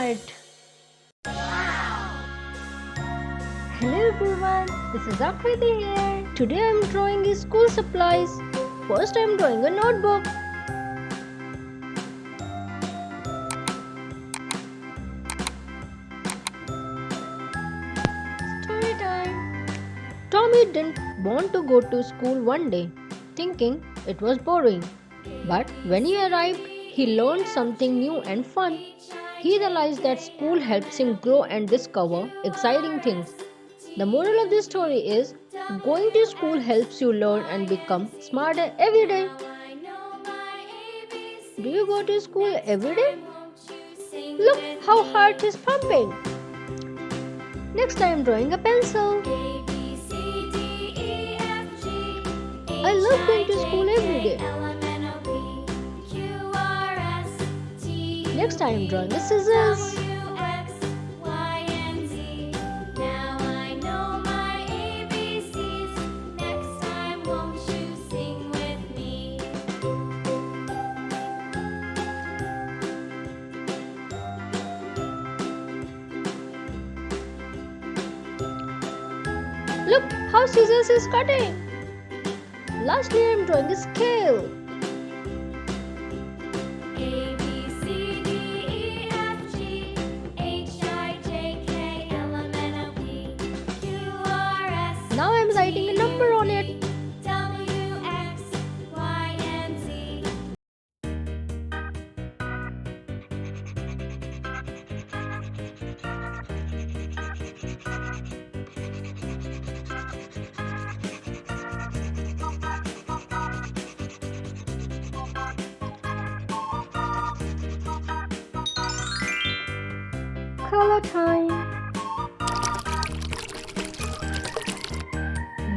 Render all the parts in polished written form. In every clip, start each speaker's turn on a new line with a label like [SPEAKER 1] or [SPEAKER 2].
[SPEAKER 1] art. Hello everyone, this is Akriti here. Today I am drawing school supplies. First I am drawing a notebook. Story time. Tommy didn't want to go to school one day, thinking it was boring. But when he arrived, he learned something new and fun. He realized that school helps him grow and discover exciting things. The moral of this story is going to school helps you learn and become smarter every day. Do you go to school every day? Look how heart is pumping. Next I am drawing a pencil. I love going to school every day. Next I am drawing a scissors. Look how scissors is cutting. Lastly I am drawing a scale. Now I am writing a number on it. Color time.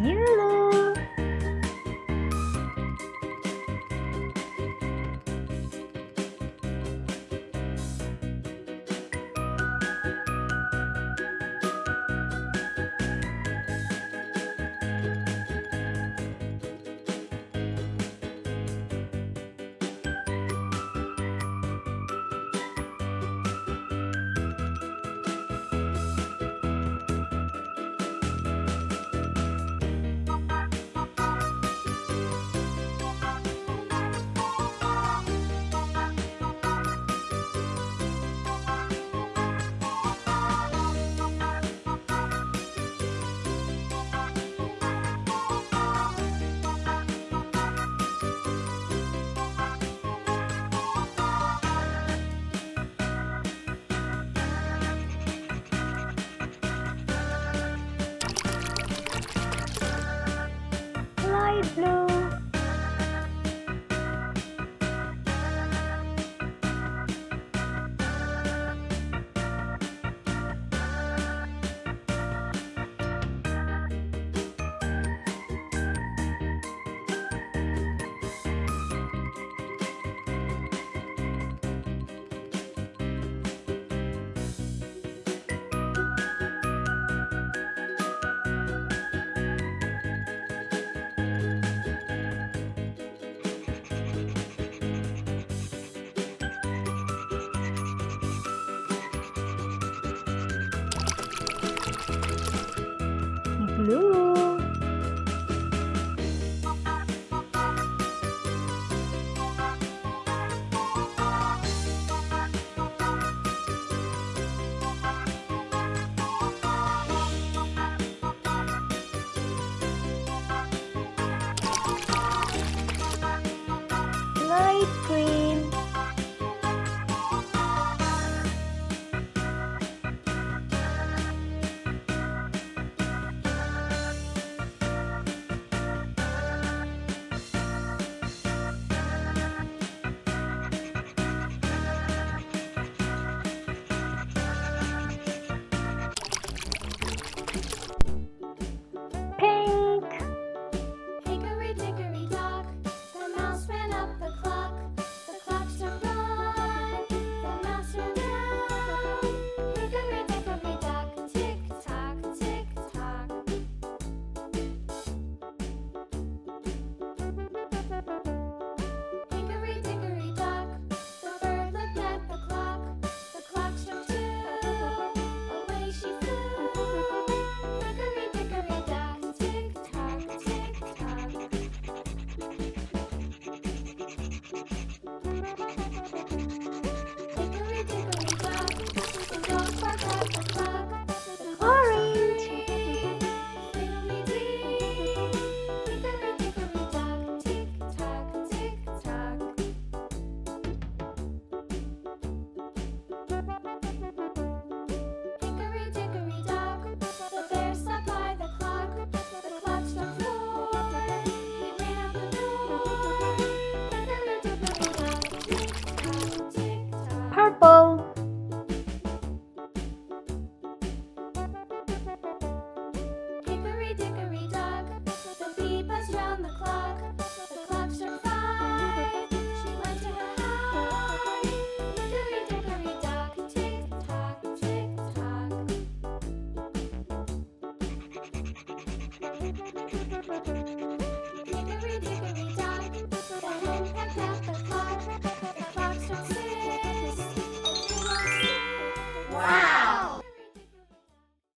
[SPEAKER 1] Yellow. Light blue. Blue. Light green. Pink.
[SPEAKER 2] Hickory dickory dock, the mouse ran up the clock. Hickory dickory dock, the dog barked at the clock.
[SPEAKER 1] Orange.
[SPEAKER 2] Fiddly-dee, hickory dickory dock, tick tock, tick tock. Hickory dickory dock, the bear sat by the clock. The clock struck 4. He ran out the door. Hickory dickory dock, tick tock, tick tock.
[SPEAKER 1] Purple.
[SPEAKER 2] Hickory dickory dock, the bee buzzed round the clock. The clock struck 5. She went to her hive. Hickory dickory dock, tick tock, tick tock.